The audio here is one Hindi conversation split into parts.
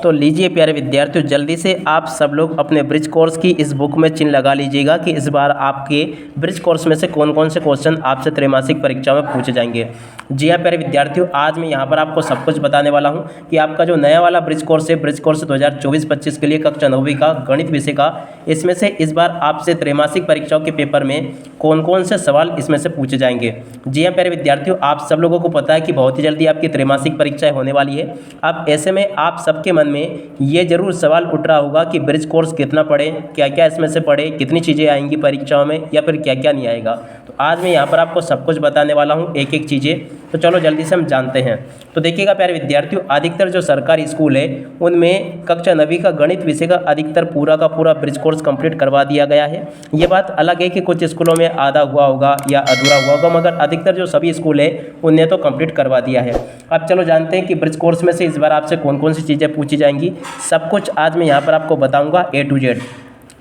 तो लीजिए प्यारे विद्यार्थियों, जल्दी से आप सब लोग अपने ब्रिज कोर्स की इस बुक में चिन्ह लगा लीजिएगा कि इस बार आपके ब्रिज कोर्स में से कौन कौन से क्वेश्चन आपसे त्रैमासिक परीक्षा में पूछे जाएंगे। जी हाँ प्यारे विद्यार्थियों, आज मैं यहाँ पर आपको सब कुछ बताने वाला हूँ कि आपका जो नया वाला ब्रिज कोर्स है, ब्रिज कोर्स 2024-25 के लिए कक्षा 9वीं का गणित विषय का, इसमें से इस बार आपसे त्रैमासिक परीक्षाओं के पेपर में कौन कौन से सवाल इसमें से पूछे जाएंगे। जी हाँ प्यारे विद्यार्थियों, आप सब लोगों को पता है कि बहुत ही जल्दी आपकी त्रैमासिक परीक्षाएं होने वाली है। अब ऐसे में आप सबके मन में ये जरूर सवाल उठ रहा होगा कि ब्रिज कोर्स कितना पढ़े, क्या क्या इसमें से पढ़े, कितनी चीज़ें आएंगी परीक्षाओं में या फिर क्या क्या नहीं आएगा। तो आज मैं यहाँ पर आपको सब कुछ बताने वाला हूँ, एक एक चीज़ें। तो चलो जल्दी से हम जानते हैं। तो देखिएगा प्यारे विद्यार्थियों, अधिकतर जो सरकारी स्कूल है उनमें कक्षा 9वीं का गणित विषय का अधिकतर पूरा का पूरा ब्रिज कोर्स कंप्लीट करवा दिया गया है। ये बात अलग है कि कुछ स्कूलों में आधा हुआ होगा या अधूरा हुआ होगा, मगर अधिकतर जो सभी स्कूल है उनने तो कंप्लीट करवा दिया है। अब चलो जानते हैं कि ब्रिज कोर्स में से इस बार आपसे कौन कौन सी चीज़ें पूछी जाएंगी। सब कुछ आज मैं यहाँ पर आपको बताऊँगा A to Z।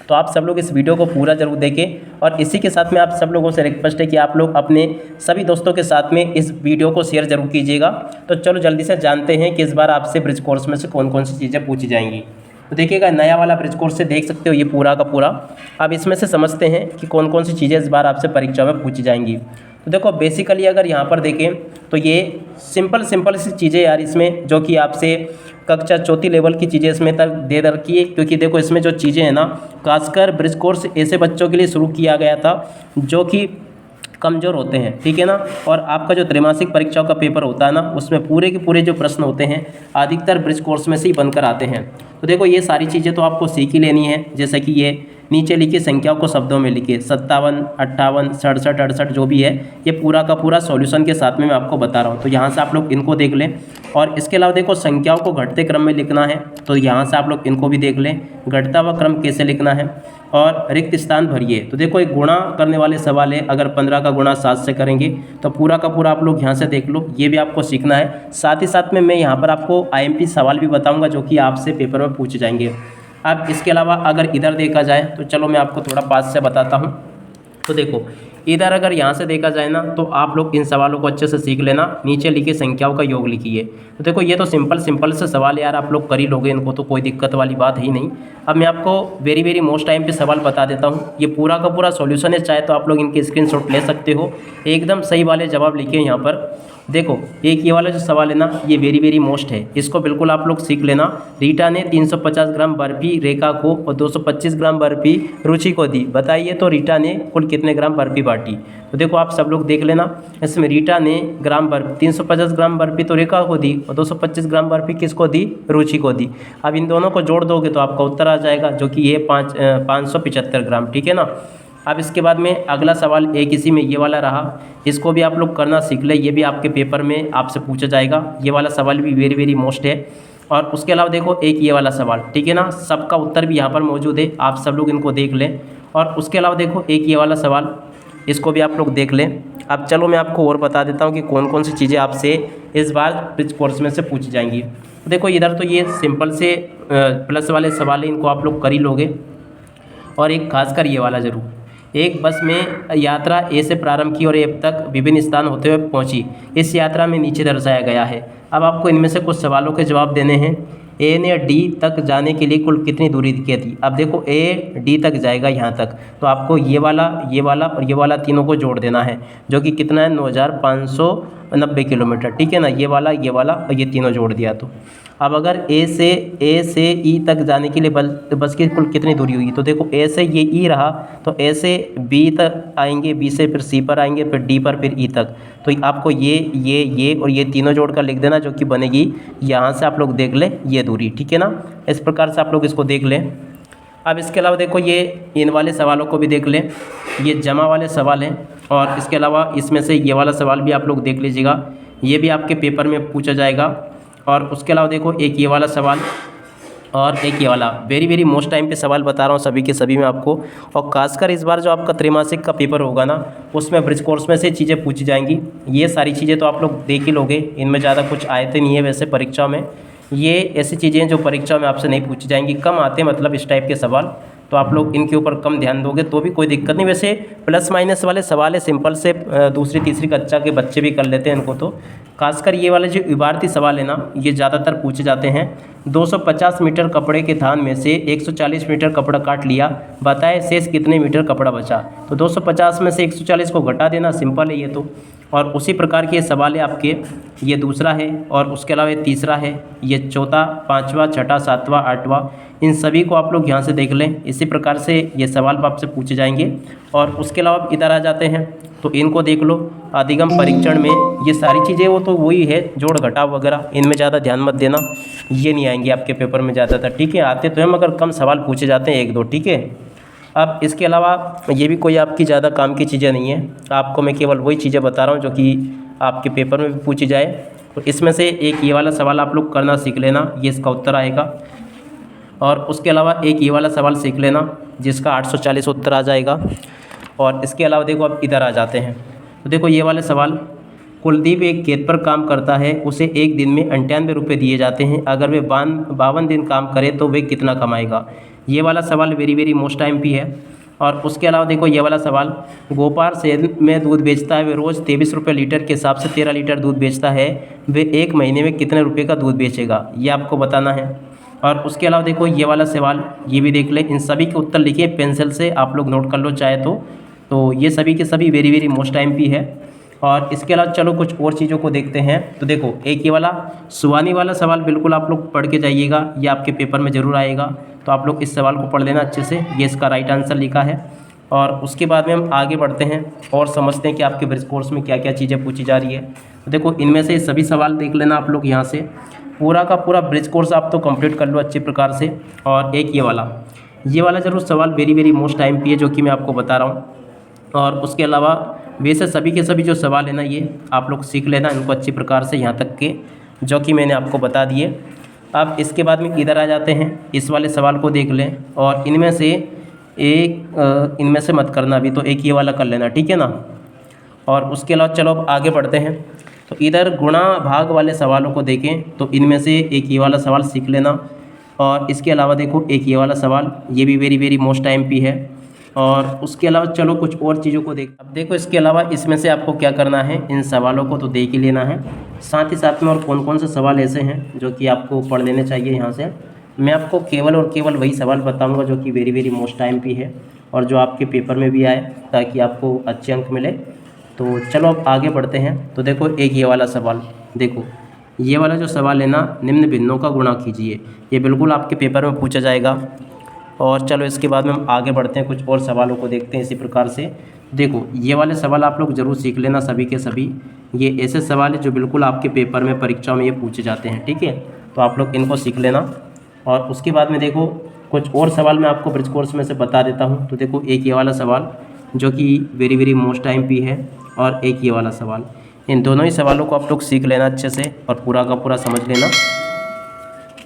तो आप सब लोग इस वीडियो को पूरा जरूर देखें और इसी के साथ में आप सब लोगों से रिक्वेस्ट है कि आप लोग अपने सभी दोस्तों के साथ में इस वीडियो को शेयर जरूर कीजिएगा। तो चलो जल्दी से जानते हैं कि इस बार आपसे ब्रिज कोर्स में से कौन कौन सी चीज़ें पूछी जाएंगी। तो देखिएगा, नया वाला ब्रिज कोर्स से देख सकते हो ये पूरा का पूरा। अब इसमें से समझते हैं कि कौन कौन सी चीज़ें इस बार आपसे परीक्षा में पूछी जाएंगी। तो देखो बेसिकली अगर यहाँ पर देखें तो ये सिंपल सी चीज़ें यार इसमें, जो कि आपसे कक्षा 4 लेवल की चीज़ें इसमें तक दे रखी है। क्योंकि देखो इसमें जो चीज़ें हैं ना, खासकर ब्रिज कोर्स ऐसे बच्चों के लिए शुरू किया गया था जो कि कमज़ोर होते हैं, ठीक है ना। और आपका जो त्रैमासिक परीक्षाओं का पेपर होता है ना, उसमें पूरे के पूरे जो प्रश्न होते हैं अधिकतर ब्रिज कोर्स में से ही बनकर आते हैं। तो देखो ये सारी चीज़ें तो आपको सीख ही लेनी है। जैसे कि ये नीचे लिखी संख्याओं को शब्दों में लिखिए, 57, 58, 67, 68 जो भी है, ये पूरा का पूरा सॉल्यूशन के साथ में मैं आपको बता रहा हूँ। तो यहाँ से आप लोग इनको देख लें। और इसके अलावा देखो संख्याओं को घटते क्रम में लिखना है, तो यहाँ से आप लोग इनको भी देख लें, घटता हुआ क्रम कैसे लिखना है। और रिक्त स्थान भरिए, तो देखो एक गुणा करने वाले सवाल है, अगर 15 का गुणा 7 से करेंगे तो पूरा का पूरा आप लोग यहाँ से देख लो, ये भी आपको सीखना है। साथ ही साथ में मैं यहाँ पर आपको IMP सवाल भी बताऊँगा जो कि आपसे पेपर में पूछे जाएंगे। अब इसके अलावा अगर इधर देखा जाए तो चलो मैं आपको थोड़ा पास से बताता हूँ। तो देखो इधर अगर यहाँ से देखा जाए ना, तो आप लोग इन सवालों को अच्छे से सीख लेना। नीचे लिखे संख्याओं का योग लिखिए। तो देखो ये तो सिंपल से सवाल यार, आप लोग कर ही लोगे इनको, तो कोई दिक्कत वाली बात ही नहीं। अब मैं आपको वेरी मोस्ट टाइम पे सवाल बता देता हूँ। ये पूरा का पूरा सॉल्यूशन है, चाहे तो आप लोग इनके स्क्रीनशॉट ले सकते हो। एकदम सही वाले जवाब लिखे यहाँ पर। देखो एक ये वाला जो सवाल है ना, ये वेरी मोस्ट है, इसको बिल्कुल आप लोग सीख लेना। रीटा ने 350 ग्राम बर्फी रेखा को और 225 ग्राम बर्फी रुचि को दी, बताइए तो रीटा ने कुल कितने ग्राम बर्फी बांटी। तो देखो आप सब लोग देख लेना, इसमें रीटा ने ग्राम बर्फी 350 ग्राम बर्फी तो रेखा को दी और 225 ग्राम बर्फी किसको दी, रुचि को दी। अब इन दोनों को जोड़ दोगे तो आपका उत्तर आ जाएगा, जो कि ये 575 ग्राम, ठीक है ना। अब इसके बाद में अगला सवाल एक इसी में ये वाला रहा, इसको भी आप लोग करना सीख ले, ये भी आपके पेपर में आपसे पूछा जाएगा। ये वाला सवाल भी वेरी मोस्ट है। और उसके अलावा देखो एक ये वाला सवाल, ठीक है ना, सबका उत्तर भी यहाँ पर मौजूद है, आप सब लोग इनको देख लें। और उसके अलावा देखो एक ये वाला सवाल, इसको भी आप लोग देख लें। अब चलो मैं आपको और बता देता हूँ कि कौन कौन सी चीज़ें आपसे इस बार ब्रिज कोर्स में से पूछी जाएंगी। देखो इधर तो ये सिंपल से प्लस वाले सवाल हैं, इनको आप लोग कर ही लोगे। और एक खासकर ये वाला जरूर, एक बस में यात्रा ए से प्रारंभ की और ए तक विभिन्न स्थान होते हुए पहुंची, इस यात्रा में नीचे दर्शाया गया है। अब आपको इनमें से कुछ सवालों के जवाब देने हैं। ए ने डी तक जाने के लिए कुल कितनी दूरी की थी। अब देखो ए डी तक जाएगा यहाँ तक, तो आपको ये वाला और ये वाला तीनों को जोड़ देना है, जो कि कितना है 9590 किलोमीटर, ठीक है ना। ये वाला और ये तीनों जोड़ दिया। तो अब अगर ए से ई तक जाने के लिए बस की कुल कितनी दूरी होगी। तो देखो ए से ये ई रहा, तो ए से बी तक आएंगे, बी से फिर सी पर आएंगे, फिर डी पर, फिर ई तक। तो आपको ये और ये तीनों जोड़कर लिख देना, जो कि बनेगी यहाँ से आप लोग देख लें ये दूरी, ठीक है ना। इस प्रकार से आप लोग इसको देख लें। अब इसके अलावा देखो ये इन वाले सवालों को भी देख लें, ये जमा वाले सवाल हैं। और इसके अलावा इसमें से ये वाला सवाल भी आप लोग देख लीजिएगा, ये भी आपके पेपर में पूछा जाएगा। और उसके अलावा देखो एक ये वाला सवाल और एक ये वाला, वेरी मोस्ट टाइम पे सवाल बता रहा हूँ सभी के सभी में आपको। और खासकर इस बार जो आपका त्रैमासिक का पेपर होगा ना, उसमें ब्रिज कोर्स में से चीज़ें पूछी जाएंगी। ये सारी चीज़ें तो आप लोग देख ही लोगे, इनमें ज़्यादा कुछ आयते नहीं है वैसे परीक्षा में। ये ऐसी चीज़ें जो परीक्षा में आपसे नहीं पूछी जाएंगी, कम आते हैं मतलब इस टाइप के सवाल, तो आप लोग इनके ऊपर कम ध्यान दोगे तो भी कोई दिक्कत नहीं। वैसे प्लस माइनस वाले सवाल है, सिंपल से दूसरी तीसरी कक्षा के बच्चे भी कर लेते हैं इनको, तो खासकर ये वाले जो इबारती सवाल है ना, ये ज़्यादातर पूछे जाते हैं। 250 मीटर कपड़े के थान में से 140 मीटर कपड़ा काट लिया, बताए शेष कितने मीटर कपड़ा बचा। तो 250 में से 140 को घटा देना, सिंपल है ये तो। और उसी प्रकार के सवाल है आपके, ये दूसरा है और उसके अलावा ये तीसरा है, ये चौथा, पाँचवा, छठा, सातवां, आठवां, इन सभी को आप लोग यहाँ से देख लें। इसी प्रकार से ये सवाल आपसे पूछे जाएंगे। और उसके अलावा इधर आ जाते हैं तो इनको देख लो। अधिगम परीक्षण में ये सारी चीज़ें वो तो वही है, जोड़ घटाव वगैरह, इनमें ज़्यादा ध्यान मत देना, ये नहीं आएंगे आपके पेपर में ज़्यादातर, ठीक है। आते तो हैं मगर कम सवाल पूछे जाते हैं, एक दो, ठीक है। अब इसके अलावा ये भी कोई आपकी ज़्यादा काम की चीज़ें नहीं है, आपको मैं केवल वही चीज़ें बता रहा हूँ जो कि आपके पेपर में भी पूछी जाए। तो इसमें से एक ये वाला सवाल आप लोग करना सीख लेना, ये इसका उत्तर आएगा। और उसके अलावा एक ये वाला सवाल सीख लेना जिसका 840 उत्तर आ जाएगा। और इसके अलावा देखो अब इधर आ जाते हैं तो देखो ये वाले सवाल, कुलदीप एक खेत पर काम करता है, उसे एक दिन में 98 रुपये दिए जाते हैं, अगर वे 52 दिन काम करे तो वे कितना कमाएगा। ये वाला सवाल वेरी वेरी मोस्ट MP है। और उसके अलावा देखो ये वाला सवाल, गोपाल शहर में दूध बेचता है, वे रोज़ 23 रुपये लीटर के हिसाब से 13 लीटर दूध बेचता है, वे एक महीने में कितने रुपये का दूध बेचेगा, ये आपको बताना है। और उसके अलावा देखो ये वाला सवाल, ये भी देख लें, इन सभी के उत्तर लिखिए पेंसिल से, आप लोग नोट कर लो चाहे तो ये सभी के सभी वेरी वेरी मोस्ट MP है। और इसके अलावा चलो कुछ और चीज़ों को देखते हैं। तो देखो एक ये वाला सुवानी वाला सवाल बिल्कुल आप लोग पढ़ के जाइएगा, ये आपके पेपर में ज़रूर आएगा, तो आप लोग इस सवाल को पढ़ लेना अच्छे से, ये इसका राइट आंसर लिखा है। और उसके बाद में हम आगे बढ़ते हैं और समझते हैं कि आपके ब्रिज कोर्स में क्या क्या चीज़ें पूछी जा रही है। तो देखो इनमें से सभी सवाल देख लेना आप लोग यहाँ से, पूरा का पूरा ब्रिज कोर्स आप तो कंप्लीट कर लो अच्छे प्रकार से। और एक ये वाला ज़रूर सवाल वेरी वेरी मोस्ट MP है जो कि मैं आपको बता रहा हूँ। और उसके अलावा वैसे सभी के सभी जो सवाल है ना, ये आप लोग सीख लेना इनको अच्छी प्रकार से, यहाँ तक के जो कि मैंने आपको बता दिए। अब इसके बाद में इधर आ जाते हैं, इस वाले सवाल को देख लें और इनमें से एक, इनमें से मत करना अभी, तो एक ये वाला कर लेना, ठीक है ना। और उसके अलावा चलो अब आगे बढ़ते हैं। तो इधर गुणा भाग वाले सवालों को देखें तो इनमें से एक ये वाला सवाल सीख लेना। और इसके अलावा देखो एक ये वाला सवाल, ये भी वेरी वेरी मोस्ट MP है। और उसके अलावा चलो कुछ और चीज़ों को अब देखो इसके अलावा इसमें से आपको क्या करना है, इन सवालों को तो देख ही लेना है, साथ ही साथ में और कौन कौन से सवाल ऐसे हैं जो कि आपको पढ़ लेने चाहिए। यहाँ से मैं आपको केवल और केवल वही सवाल बताऊंगा जो कि वेरी वेरी मोस्ट MP है और जो आपके पेपर में भी आए, ताकि आपको अच्छे अंक मिले। तो चलो अब आगे बढ़ते हैं। तो देखो एक ये वाला सवाल, देखो ये वाला जो सवाल है ना, निम्न भिन्नों का गुणा कीजिए, ये बिल्कुल आपके पेपर में पूछा जाएगा। और चलो इसके बाद में हम आगे बढ़ते हैं, कुछ और सवालों को देखते हैं इसी प्रकार से। देखो ये वाले सवाल आप लोग ज़रूर सीख लेना सभी के सभी, ये ऐसे सवाल है जो बिल्कुल आपके पेपर में परीक्षा में ये पूछे जाते हैं, ठीक है। तो आप लोग इनको सीख लेना। और उसके बाद में देखो कुछ और सवाल मैं आपको ब्रिज कोर्स में से बता देता हूँ। तो देखो एक ये वाला सवाल जो कि वेरी वेरी मोस्ट MP है, और एक ये वाला सवाल, इन दोनों ही सवालों को आप लोग सीख लेना अच्छे से और पूरा का पूरा समझ लेना।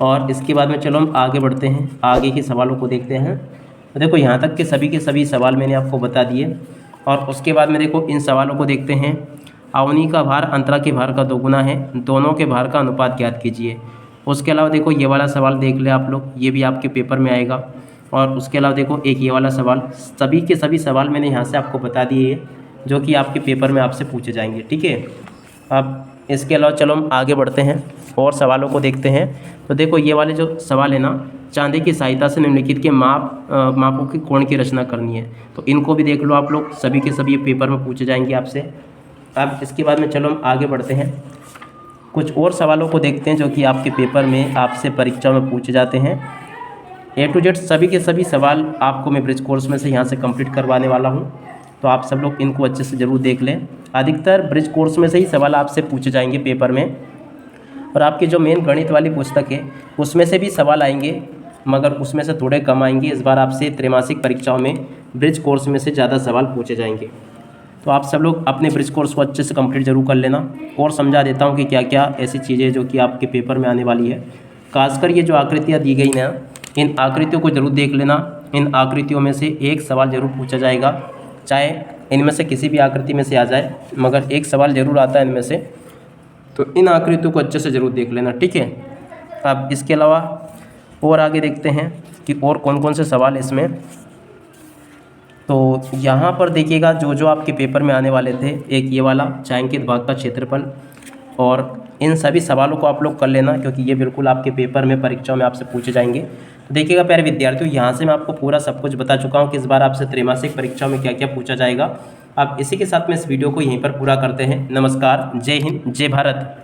और इसके बाद में चलो हम आगे बढ़ते हैं, आगे के सवालों को देखते हैं। तो देखो यहाँ तक के सभी सवाल मैंने आपको बता दिए। और उसके बाद में देखो इन सवालों को देखते हैं। अवनी का भार अंतरा के भार का दोगुना है, दोनों के भार का अनुपात ज्ञात कीजिए। उसके अलावा देखो ये वाला सवाल देख ले आप लोग, ये भी आपके पेपर में आएगा। और उसके अलावा देखो एक ये वाला सवाल, सभी के सभी सवाल मैंने यहाँ से आपको बता दिए हैं जो कि आपके पेपर में आपसे पूछे जाएंगे, ठीक है। अब इसके अलावा चलो हम आगे बढ़ते हैं और सवालों को देखते हैं। तो देखो ये वाले जो सवाल है ना, चांदी की सहायता से निम्नलिखित के मापों की कोण की रचना करनी है, तो इनको भी देख लो आप लोग, सभी के सभी पेपर में पूछे जाएंगे आपसे। अब इसके बाद में चलो हम आगे बढ़ते हैं, कुछ और सवालों को देखते हैं जो कि आपके पेपर में आपसे परीक्षा में पूछे जाते हैं। A to Z सभी के सभी सवाल आपको मैं ब्रिज कोर्स में से यहाँ से कंप्लीट करवाने वाला हूँ, तो आप सब लोग इनको अच्छे से ज़रूर देख लें। अधिकतर ब्रिज कोर्स में से ही सवाल आपसे पूछे जाएंगे पेपर में, और आपकी जो मेन गणित वाली पुस्तक है उसमें से भी सवाल आएंगे, मगर उसमें से थोड़े कम आएंगे। इस बार आपसे त्रैमासिक परीक्षाओं में ब्रिज कोर्स में से ज़्यादा सवाल पूछे जाएंगे। तो आप सब लोग अपने ब्रिज कोर्स को अच्छे से कंप्लीट जरूर कर लेना। और समझा देता हूँ कि क्या क्या ऐसी चीज़ें जो कि आपके पेपर में आने वाली है। खासकर ये जो आकृतियाँ दी गई ना, इन आकृतियों को ज़रूर देख लेना। इन आकृतियों में से एक सवाल ज़रूर पूछा जाएगा, चाहे इनमें से किसी भी आकृति में से आ जाए, मगर एक सवाल ज़रूर आता है इनमें से। तो इन आकृतियों को अच्छे से ज़रूर देख लेना, ठीक है। अब इसके अलावा और आगे देखते हैं कि और कौन कौन से सवाल इसमें। तो यहाँ पर देखिएगा जो जो आपके पेपर में आने वाले थे, एक ये वाला छायांकित भाग का क्षेत्रफल, और इन सभी सवालों को आप लोग कर लेना, क्योंकि ये बिल्कुल आपके पेपर में, परीक्षाओं में आपसे पूछे जाएंगे। तो देखिएगा प्यारे विद्यार्थियों, यहाँ से मैं आपको पूरा सब कुछ बता चुका हूँ कि इस बार आपसे त्रैमासिक परीक्षाओं में क्या क्या पूछा जाएगा। अब इसी के साथ में इस वीडियो को यहीं पर पूरा करते हैं। नमस्कार, जय हिंद, जय भारत।